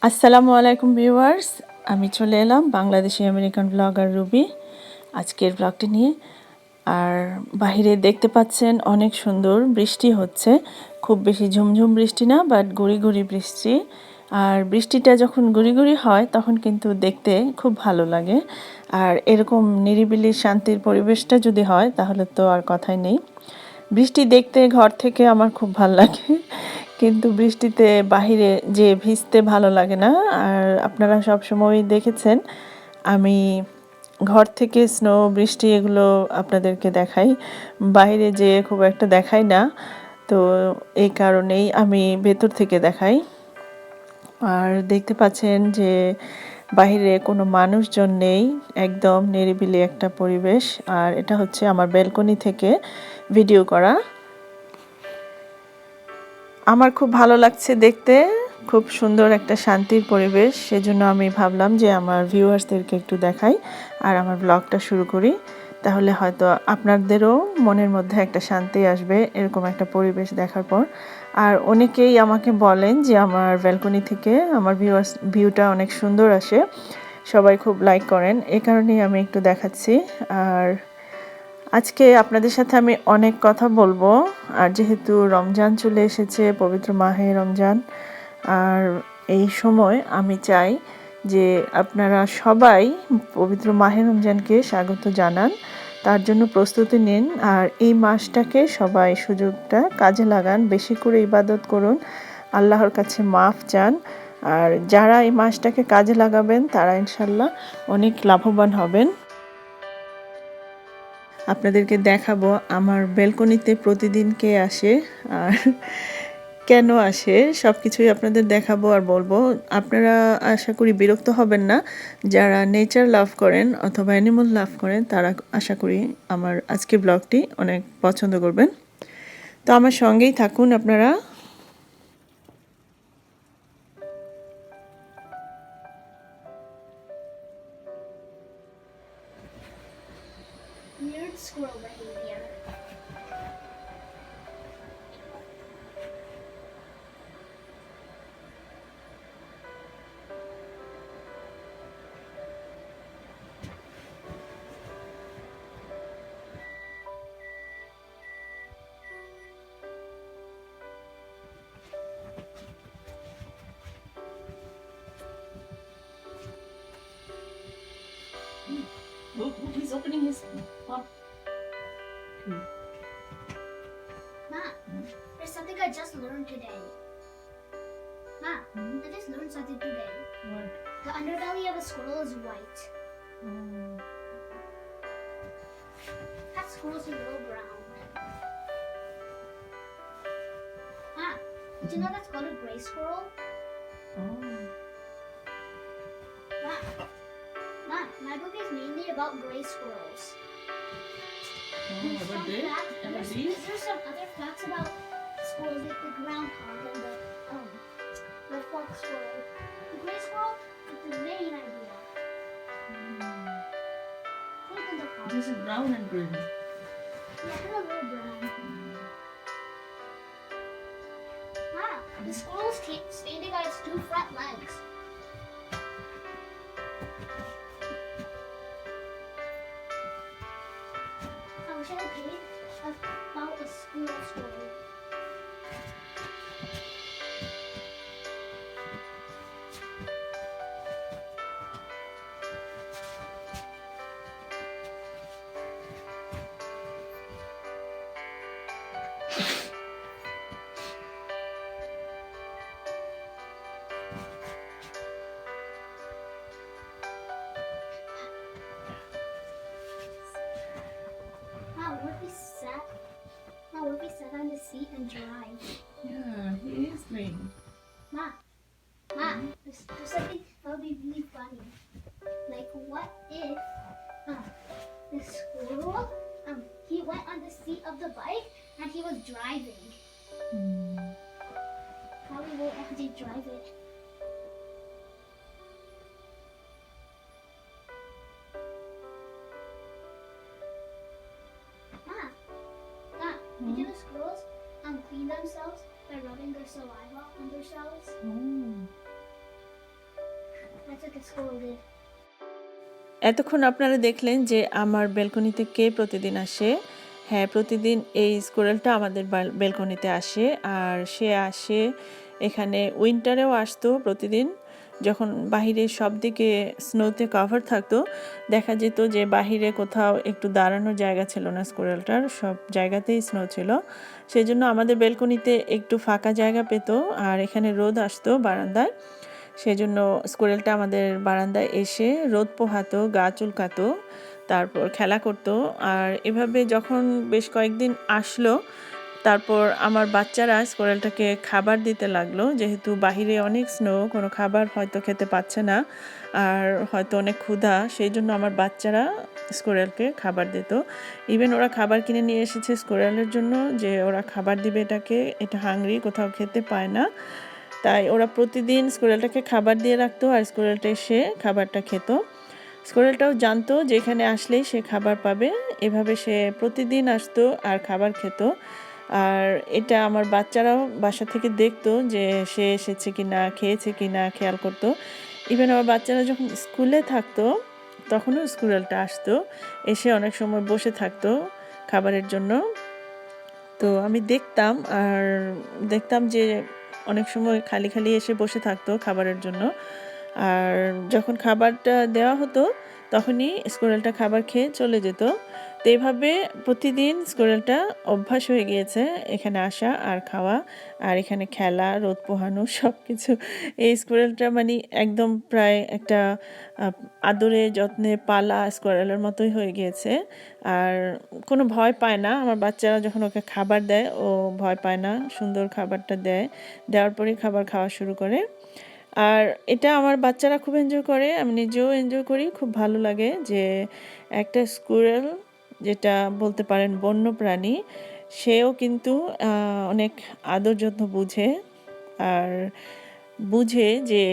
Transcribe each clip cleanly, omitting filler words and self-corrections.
আসসালামু আলাইকুম ভিউয়ার্স, আমি চলে এলাম বাংলাদেশি আমেরিকান ব্লগার রুবি আজকের ব্লগটি নিয়ে। আর বাহিরে দেখতে পাচ্ছেন অনেক সুন্দর বৃষ্টি হচ্ছে, খুব বেশি ঝুমঝুম বৃষ্টি না, বাট গুড়ি গুড়ি বৃষ্টি। আর বৃষ্টিটা যখন গুড়ি গুড়ি হয় তখন কিন্তু দেখতে খুব ভালো লাগে। আর এরকম নিরিবিলি শান্তির পরিবেশটা যদি হয় তাহলে তো আর কথাই নেই। বৃষ্টি দেখতে ঘর থেকে আমার খুব ভালো লাগে, কিন্তু বৃষ্টিতে বাহিরে যে ভিজতে ভালো লাগে না। আর আপনারা সব সময় দেখেছেন আমি ঘর থেকে স্নো বৃষ্টি এগুলো আপনাদেরকে দেখাই, বাইরে যে খুব একটা দেখাই না। তো এই কারণেই আমি ভেতর থেকে দেখাই। আর দেখতে পাচ্ছেন যে বাহিরে কোনো মানুষজন নেই, একদম নিরিবিলি একটা পরিবেশ। আর এটা হচ্ছে আমার ব্যালকনি থেকে ভিডিও করা। আমার খুব ভালো লাগছে দেখতে, খুব সুন্দর একটা শান্তির পরিবেশ। সেজন্য আমি ভাবলাম যে আমার ভিউয়ার্সদেরকে একটু দেখাই আর আমার ব্লগটা শুরু করি, তাহলে হয়তো আপনাদেরও মনের মধ্যে একটা শান্তি আসবে এরকম একটা পরিবেশ দেখার পর। আর অনেকেই আমাকে বলেন যে আমার ব্যালকনি থেকে আমার ভিউটা অনেক সুন্দর আসে, সবাই খুব লাইক করেন, এই কারণেই আমি একটু দেখাচ্ছি। আর আজকে আপনাদের সাথে আমি অনেক কথা বলবো। আর যেহেতু রমজান চলে এসেছে, পবিত্র মাহে রমজান, আর এই সময় আমি চাই যে আপনারা সবাই পবিত্র মাহে রমজানকে স্বাগত জানান, তার জন্য প্রস্তুতি নিন। আর এই মাসটাকে সবাই সুযোগটা কাজে লাগান, বেশি করে ইবাদত করুন, আল্লাহর কাছে মাফ চান। আর যারা এই মাসটাকে কাজে লাগাবেন তারা ইনশাল্লাহ অনেক লাভবান হবেন। আপনাদেরকে দেখাবো আমার ব্যালকনিতে প্রতিদিন কে আসে আর কেন আসে, সব কিছুই আপনাদের দেখাবো আর বলবো। আপনারা আশা করি বিরক্ত হবেন না, যারা নেচার লাভ করেন অথবা অ্যানিমাল লাভ করেন তারা আশা করি আমার আজকের ব্লগটি অনেক পছন্দ করবেন। তো আমার সঙ্গেই থাকুন আপনারা। Weird squirrel behavior. Look, he's opening his mouth. Ma, there's something I just learned today. Ma, I just learned something today. What? The underbelly of a squirrel is white. That squirrel's a little brown. Ma, did you know that's called a gray squirrel? Oh. Ma, my book is mainly about gray squirrels. Oh, about this? About these? There's some other facts about squirrels, like the groundhog and the fox squirrel. The gray squirrel is the main idea. Look in the fox. This is brown and green. Yeah, kind of a little brown. Ah, the squirrel is standing on its two front legs. I wish I had paid about a squirrel story. What if we sat on the seat and drive? Yeah, he is green. Ma, there's something that would be really funny. Like, what if the squirrel, he went on the seat of the bike and he was driving? Probably won't actually drive it. Did you know squirrels clean themselves by rubbing their saliva on themselves? That's what the squirrel did. এতক্ষণ আপনারা দেখলেন যে আমার বেলকনিতে কে প্রতিদিন আসে। হ্যাঁ, প্রতিদিন এই স্কুরেলটা আমাদের বেলকনিতে আসে, আর সে আসে এখানে উইন্টারেও আসতো প্রতিদিন। যখন বাহিরে সব দিকে স্নোতে কভার থাকতো, দেখা যেত যে বাহিরে কোথাও একটু দাঁড়ানোর জায়গা ছিল না স্কুরেলটার, সব জায়গাতেই স্নো ছিল। সেই জন্য আমাদের বেলকনিতে একটু ফাঁকা জায়গা পেত, আর এখানে রোদ আসতো বারান্দায়। সেই জন্য স্কুরেলটা আমাদের বারান্দায় এসে রোদ পোহাতো, গা চুলকাতো, তারপর খেলা করতো। আর এভাবে যখন বেশ কয়েকদিন আসলো, তারপর আমার বাচ্চারা স্কুরেলটাকে খাবার দিতে লাগলো। যেহেতু বাহিরে অনেক স্নো, কোনো খাবার হয়তো খেতে পাচ্ছে না, আর হয়তো অনেক ক্ষুধা, সেই জন্য আমার বাচ্চারা স্কুরেলকে খাবার দিত। ইভেন ওরা খাবার কিনে নিয়ে এসেছে স্কুরেলের জন্য, যে ওরা খাবার দিবে এটাকে, এটা হাংরি, কোথাও খেতে পায় না। তাই ওরা প্রতিদিন স্কুরেলটাকে খাবার দিয়ে রাখতো, আর স্কুরেলটা এসে খাবারটা খেত। স্কুরেলটাও জানতো যে এখানে আসলেই সে খাবার পাবে, এভাবে সে প্রতিদিন আসতো আর খাবার খেত। আর এটা আমার বাচ্চারাও বাসা থেকে দেখতো যে সে এসেছে কিনা, খেয়েছে কিনা, খেয়াল করতো। ইভেন আমার বাচ্চারা যখন স্কুলে থাকতো তখনও স্কুরেলটা আসতো, এসে অনেক সময় বসে থাকতো খাবারের জন্য। তো আমি দেখতাম, আর দেখতাম যে অনেক সময় খালি খালি এসে বসে থাকতো খাবারের জন্য। আর যখন খাবারটা দেওয়া হতো তখনই স্কুরেলটা খাবার খেয়ে চলে যেত। তো এইভাবে প্রতিদিন স্কুরেলটা অভ্যাস হয়ে গিয়েছে এখানে আসা আর খাওয়া, আর এখানে খেলা, রোদ পোহানো, সব কিছু। এই স্কুরেলটা মানে একদম প্রায় একটা আদরে যত্নে পালা স্কুরেলের মতোই হয়ে গিয়েছে। আর কোনো ভয় পায় না, আমার বাচ্চারা যখন ওকে খাবার দেয় ও ভয় পায় না, সুন্দর খাবারটা দেয়, দেওয়ার পরেই খাবার খাওয়া শুরু করে। আর এটা আমার বাচ্চারা খুব এনজয় করে, আমি নিজেও এনজয় করি, খুব ভালো লাগে যে একটা স্কুরেল, যেটা বলতে পারেন বন্য প্রাণী, সেও কিন্তু অনেক আদর যত্ন বুঝে, আর বুঝে যে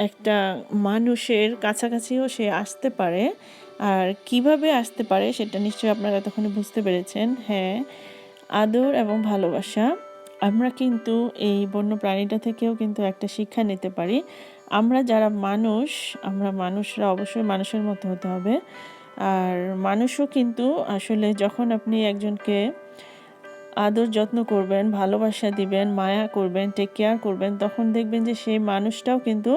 একটা মানুষের কাছাকাছিও সে আসতে পারে। আর কিভাবে আসতে পারে সেটা নিশ্চয়ই আপনারা তখন বুঝতে পেরেছেন। হ্যাঁ, আদর এবং ভালোবাসা। আমরা কিন্তু এই বন্য প্রাণীটা থেকেও কিন্তু একটা শিক্ষা নিতে পারি। আমরা যারা মানুষ, আমরা মানুষরা অবশ্যই মানুষের মতো হতে হবে। আর মানুষও কিন্তু আসলে যখন আপনি একজনকে আদর যত্ন করবেন, ভালোবাসা দিবেন, মায়া করবেন, টেক কেয়ার করবেন, তখন দেখবেন যে সেই মানুষটাও কিন্তু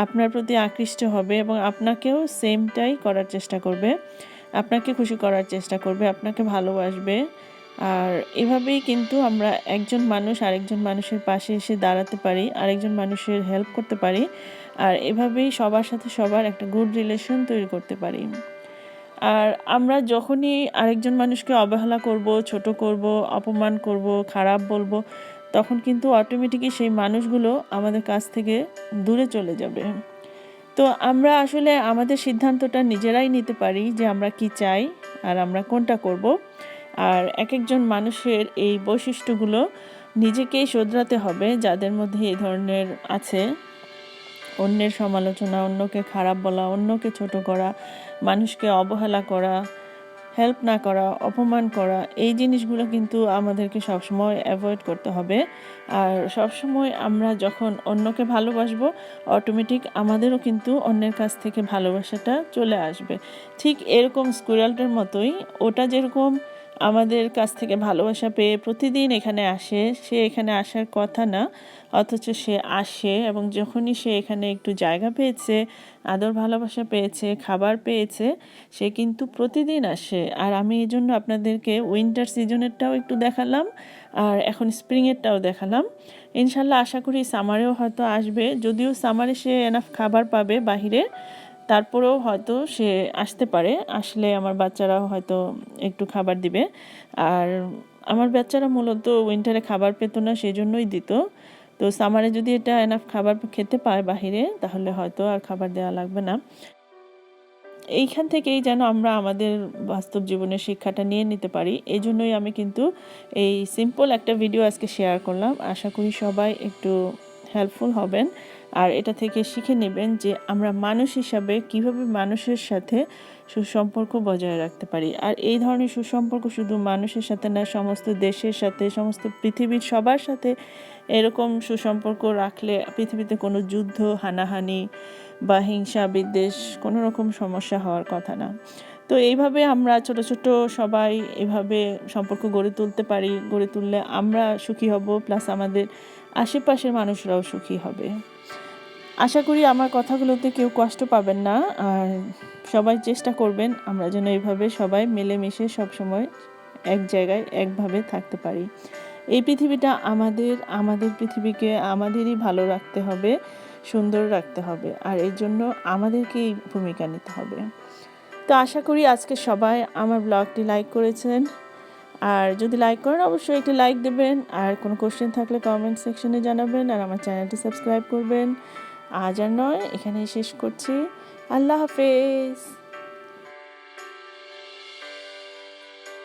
আপনার প্রতি আকৃষ্ট হবে এবং আপনাকেও সেমটাই করার চেষ্টা করবে, আপনাকে খুশি করার চেষ্টা করবে, আপনাকে ভালোবাসবে। আর এভাবেই কিন্তু আমরা একজন মানুষ আরেকজন মানুষের পাশে এসে দাঁড়াতে পারি, আরেকজন মানুষের হেল্প করতে পারি, আর এভাবেই সবার সাথে সবার একটা গুড রিলেশন তৈরি করতে পারি। আর আমরা যখনই আরেকজন মানুষকে অবহেলা করব, ছোট করব, অপমান করব, খারাপ বলবো, তখন কিন্তু অটোমেটিকই সেই মানুষগুলো আমাদের কাছ থেকে দূরে চলে যাবে। তো আমরা আসলে আমাদের সিদ্ধান্তটা নিজেরাই নিতে পারি যে আমরা কি চাই আর আমরা কোনটা করব। আর এক একজন মানুষের এই বৈশিষ্ট্যগুলো নিজেকেই শোধরাতে হবে, যাদের মধ্যে এই ধরনের আছে। অন্যের সমালোচনা, অন্যকে খারাপ বলা, অন্যকে ছোট করা, মানুষকে অবহেলা করা, হেল্প না করা, অপমান করা, এই জিনিসগুলো কিন্তু আমাদেরকে সবসময় অ্যাভয়েড করতে হবে। আর সবসময় আমরা যখন অন্যকে ভালোবাসবো, অটোমেটিক আমাদেরও কিন্তু অন্যের কাছ থেকে ভালোবাসাটা চলে আসবে। ঠিক এরকম স্কুইরালটার মতোই, ওটা যেরকম আমাদের কাছ থেকে ভালোবাসা পেয়ে প্রতিদিন এখানে আসে, সে এখানে আসার কথা না, অথচ সে আসে, এবং যখনই সে এখানে একটু জায়গা পেয়েছে, আদর ভালোবাসা পেয়েছে, খাবার পেয়েছে, সে কিন্তু প্রতিদিন আসে। আর আমি এই জন্য আপনাদেরকে উইন্টার সিজনেরটাও একটু দেখালাম, আর এখন স্প্রিংয়েরটাও দেখালাম। ইনশাল্লাহ আশা করি সামারেও হয়তো আসবে, যদিও সামারে সে এনাফ খাবার পাবে বাহিরে, তারপরেও হয়তো সে আসতে পারে। আসলে আমার বাচ্চারাও হয়তো একটু খাবার দিবে। আর আমার বাচ্চারা মূলত উইন্টারে খাবার পেত না, সেই জন্যই দিত। তো সামারে যদি এটা এনাফ খাবার খেতে পায় বাহিরে, তাহলে হয়তো আর খাবার দেওয়া লাগবে না। এইখান থেকেই যেন আমরা আমাদের বাস্তব জীবনের শিক্ষাটা নিয়ে নিতে পারি, এই জন্যই আমি কিন্তু এই সিম্পল একটা ভিডিও আজকে শেয়ার করলাম। আশা করি সবাই একটু হেল্পফুল হবেন, আর এটা থেকে শিখে নেবেন যে আমরা মানুষ হিসাবে কিভাবে মানুষের সাথে সুসম্পর্ক বজায় রাখতে পারি। আর এই ধরনের সুসম্পর্ক শুধু মানুষের সাথে না, সমস্ত দেশের সাথে, সমস্ত পৃথিবীর সবার সাথে এরকম সুসম্পর্ক রাখলে পৃথিবীতে কোনো যুদ্ধ, হানাহানি বা হিংসা বিদ্বেষ কোনো রকম সমস্যা হওয়ার কথা না। তো এইভাবে আমরা ছোট ছোট সবাই এভাবে সম্পর্ক গড়ে তুলতে পারি। গড়ে তুললে আমরা সুখী হব, প্লাস আমাদের আশেপাশের মানুষরাও সুখী হবে। আশা করি আমার কথাগুলোতে কেউ কষ্ট পাবেন না, আর সবাই চেষ্টা করবেন আমরা যেন এইভাবে সবাই মিলেমিশে সবসময় এক জায়গায় একভাবে থাকতে পারি। এই পৃথিবীটা আমাদের পৃথিবীকে আমাদেরই ভালো রাখতে হবে, সুন্দর রাখতে হবে, আর এর জন্য আমাদেরকেই ভূমিকা নিতে হবে। তো আশা করি আজকে সবাই আমার ব্লগটি লাইক করেছেন, আর যদি লাইক করেন অবশ্যই একটি লাইক দেবেন, আর কোনো কোশ্চেন থাকলে কমেন্ট সেকশনে জানাবেন, আর আমার চ্যানেলটি সাবস্ক্রাইব করবেন। আজ আর নয়, এখানেই শেষ করছি। আল্লাহ হাফেজ।